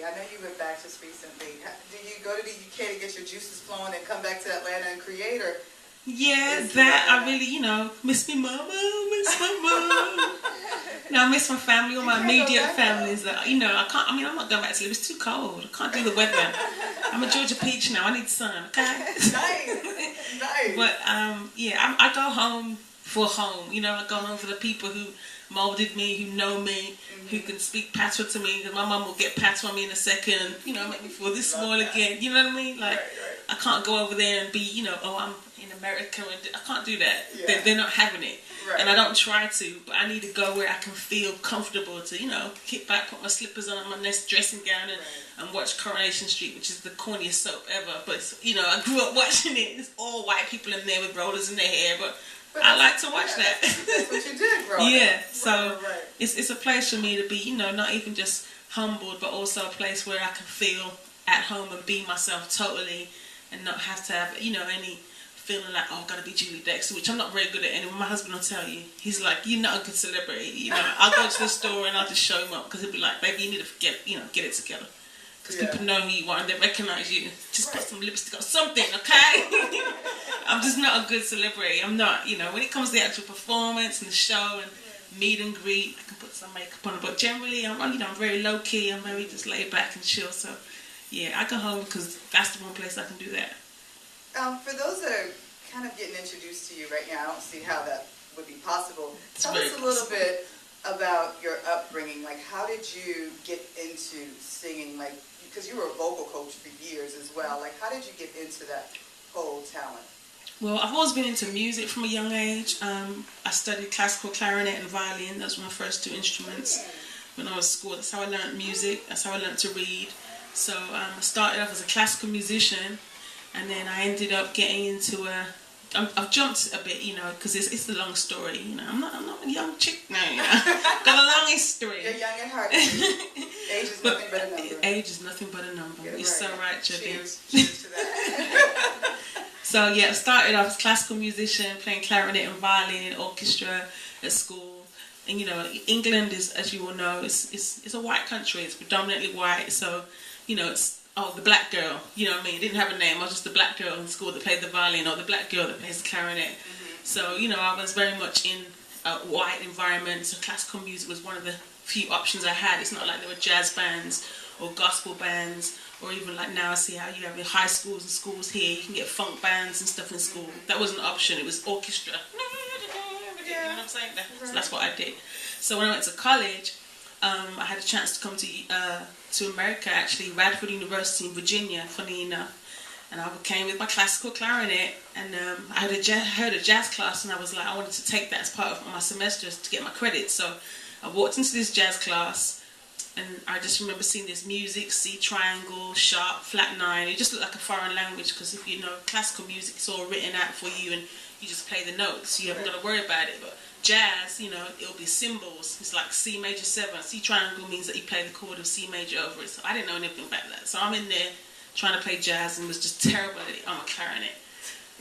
recently. I know you went back just recently. Do you go to the UK to get your juices flowing and come back to Atlanta and create, or? Yeah, that I really, miss me mama, miss my mom. I miss my family, all my immediate families. I can't. I mean, I'm not going back to live. It's too cold. I can't do the weather. I'm a Georgia peach now. I need sun. Okay. Nice. But I go home for home. I go home for the people who molded me, who know me, who can speak patois to me. Because my mum will get patois on me in a second. Make me feel this small again. You know what I mean? Like, right. I can't go over there and be, I'm in America, and I can't do that. Yeah. They're not having it. Right. And I don't try to, but I need to go where I can feel comfortable to, kick back, put my slippers on, my nice dressing gown, and watch Coronation Street, which is the corniest soap ever. But, I grew up watching it. There's all white people in there with rollers in their hair, but I like to watch that. That's what you did growing up. Yeah, so right. It's a place for me to be, not even just humbled, but also a place where I can feel at home and be myself totally, and not have to have, any feeling like, I've got to be Julie Dexter, which I'm not very good at anymore. My husband will tell you. He's like, you're not a good celebrity. I'll go to the store and I'll just show him up, because he'll be like, baby, you need to get it together. Because people know who you are and they recognize you. Just put some lipstick or something, okay? I'm just not a good celebrity. I'm not, when it comes to the actual performance and the show and meet and greet, I can put some makeup on. But generally, I'm very low key. I'm very just laid back and chill. So, yeah, I go home because that's the one place I can do that. For those that are kind of getting introduced to you right now, I don't see how that would be possible. Tell us a little bit about your upbringing. Like, how did you get into singing? Like, because you were a vocal coach for years as well. Like, how did you get into that whole talent? Well, I've always been into music from a young age. I studied classical clarinet and violin. Those were my first two instruments when I was at school. That's how I learned music. That's how I learned to read. So I started off as a classical musician, and then I ended up getting into I've jumped a bit, because it's a long story. I'm not a young chick now. Got a long history. You're young at heart. Age is nothing but a number. Age is nothing but a number. You're right. So right, Judy. Cheers to that. So I started off as a classical musician, playing clarinet and violin in orchestra at school. And England is, as you all know, it's a white country. It's predominantly white. So it's the black girl, you know what I mean? Didn't have a name. I was just the black girl in school that played the violin, or the black girl that plays the clarinet. Mm-hmm. So, I was very much in a white environment, so classical music was one of the few options I had. It's not like there were jazz bands or gospel bands, or even like now I see how you have in high schools and schools here, you can get funk bands and stuff in school. That wasn't an option, it was orchestra. You know what I'm saying? So that's what I did. So when I went to college, I had a chance to come to America, actually, Radford University in Virginia, funny enough. And I came with my classical clarinet, and I heard a jazz class, and I was like, I wanted to take that as part of my semesters to get my credits. So I walked into this jazz class, and I just remember seeing this music, C triangle, sharp, flat nine. It just looked like a foreign language, because if you know classical music, it's all written out for you, and you just play the notes. You haven't got to worry about it. But jazz, it'll be symbols. It's like C major 7. C triangle means that you play the chord of C major over it. So I didn't know anything about that. So I'm in there trying to play jazz and was just terrible at it on a clarinet.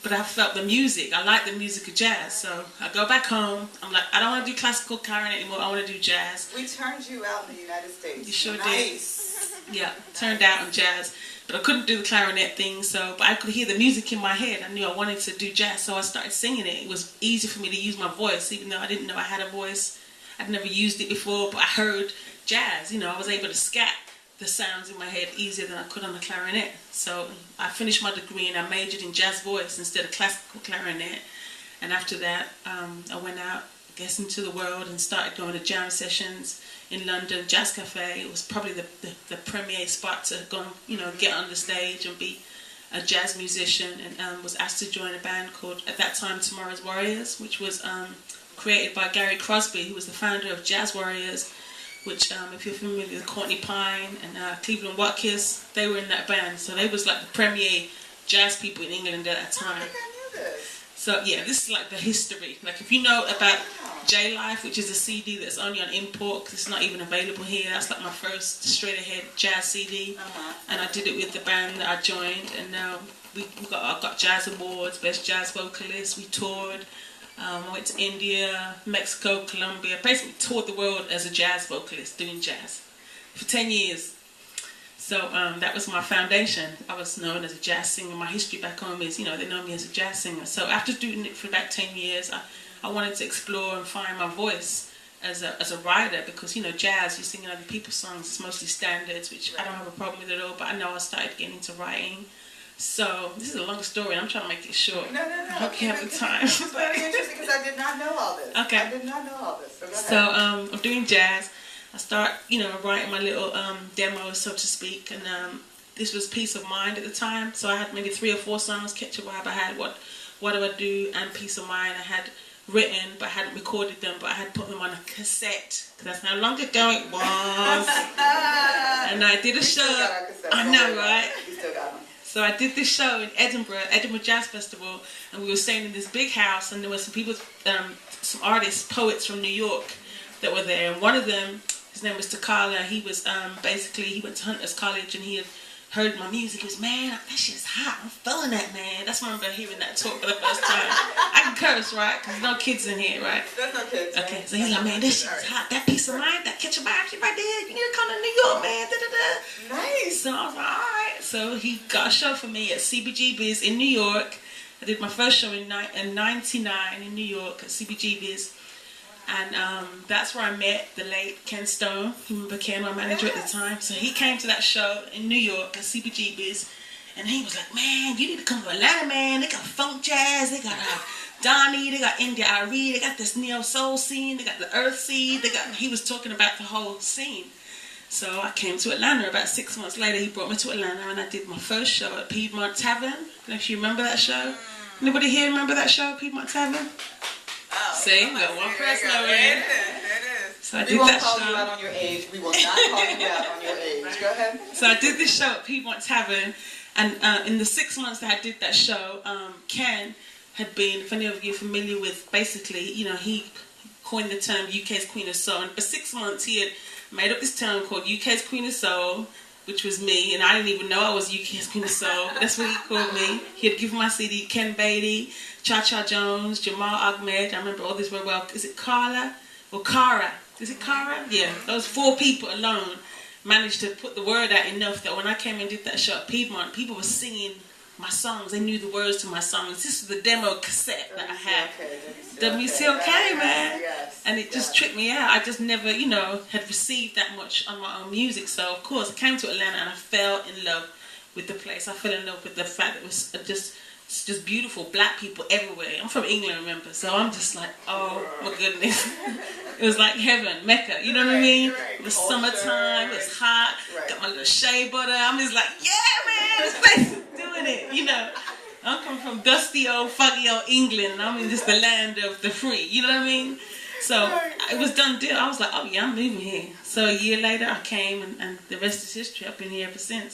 But I felt the music. I like the music of jazz. So I go back home. I'm like, I don't want to do classical clarinet anymore. I want to do jazz. We turned you out in the United States. You sure nice. did. Yeah, turned out on jazz. But I couldn't do the clarinet thing, but I could hear the music in my head. I knew I wanted to do jazz, so I started singing it. It was easy for me to use my voice, even though I didn't know I had a voice. I'd never used it before, but I heard jazz. I was able to scat the sounds in my head easier than I could on the clarinet. So I finished my degree and I majored in jazz voice instead of classical clarinet. And after that, I went out, into the world and started going to jam sessions in London. Jazz Cafe, it was probably the premier spot to go and, get on the stage and be a jazz musician, and was asked to join a band called, at that time, Tomorrow's Warriors, which was created by Gary Crosby, who was the founder of Jazz Warriors, which, if you're familiar with Courtney Pine and Cleveland Watkins, they were in that band. So they was like the premier jazz people in England at that time. I think I knew this. So yeah, this is like the history. Like if you know about J Life, which is a CD that's only on import because it's not even available here. That's like my first straight ahead jazz CD, and I did it with the band that I joined, and I got jazz awards, best jazz vocalist. We toured. I went to India, Mexico, Colombia. Basically toured the world as a jazz vocalist doing jazz for 10 years. So that was my foundation. I was known as a jazz singer. My history back home is, they know me as a jazz singer. So after doing it for about 10 years, I wanted to explore and find my voice as a writer, because, jazz, you're singing other people's songs, it's mostly standards, which I don't have a problem with at all, but I know I started getting into writing. So this is a long story. I'm trying to make it short. No. I hope you have the time. It's very interesting because I did not know all this. Okay. I did not know all this. So go ahead. So I'm doing jazz. I start, writing my little demos, so to speak. And this was Peace of Mind at the time. So I had maybe 3 or 4 songs. Catch a Vibe, I had What Do I Do, and Peace of Mind. I had written, but I hadn't recorded them, but I had put them on a cassette, because that's how long ago it was. And I did a show. I know, right? You still got them. So I did this show in Edinburgh Jazz Festival, and we were staying in this big house, and there were some people, some artists, poets from New York that were there, and one of them, his name was Takala. He was he went to Hunter's College, and he had heard my music. He was, man, that shit's hot. I'm feeling that, man. That's when I remember hearing that talk for the first time. I can curse, right? Because no kids in here, right? There's no kids. Okay, right? so he's like, man, this shit's hot. That Peace of Mind, that Catch a Vibe shit right there. You need to come to New York, man. Da-da-da. Nice. So I was like, all right. So he got a show for me at CBGB's in New York. I did my first show in 99 in New York at CBGB's. And that's where I met the late Ken Stone. You remember Ken, my manager at the time? So he came to that show in New York at CBGB's. And he was like, man, you need to come to Atlanta, man. They got funk jazz. They got Donnie. They got India Arie. They got this neo-soul scene. They got the Earth Seed. He was talking about the whole scene. So I came to Atlanta. About 6 months later, he brought me to Atlanta, and I did my first show at Piedmont Tavern. I don't know if you remember that show. Anybody here remember that show, Piedmont Tavern? Oh, see, we got one person over here. So I did we won't that call show. you out on your age. We will not call you out on your age. Go ahead. So I did this show at Piedmont Tavern, and in the 6 months that I did that show, Ken had been, if any of you are familiar with, basically, he coined the term UK's Queen of Soul. And for 6 months, he had made up this term called UK's Queen of Soul, which was me, and I didn't even know I was UK's Queen of Soul. That's what he called me. He had given my CD, Ken Beatty, Cha-Cha Jones, Jamal Ahmed. I remember all these very well. Is it Carla? Or Cara? Is it Cara? Yeah. Those 4 people alone managed to put the word out enough that when I came and did that show at Piedmont, people were singing my songs. They knew the words to my songs. This was the demo cassette that I had. WCOK, man. Yes, and it just tricked me out. I just never, had received that much on my own music. So, of course, I came to Atlanta and I fell in love with the place. I fell in love with the fact that it was just beautiful black people everywhere. I'm from England, remember? So I'm just like, oh, my goodness. It was like heaven, Mecca. You know what I mean? It was summertime. It was hot. Got my little shea butter. I'm just like, yeah, man, this place is doing it, I'm coming from dusty old, foggy old England, and I'm in just the land of the free, you know what I mean? So it was done deal. I was like, oh yeah, I'm moving here. So a year later, I came, and the rest is history. I've been here ever since.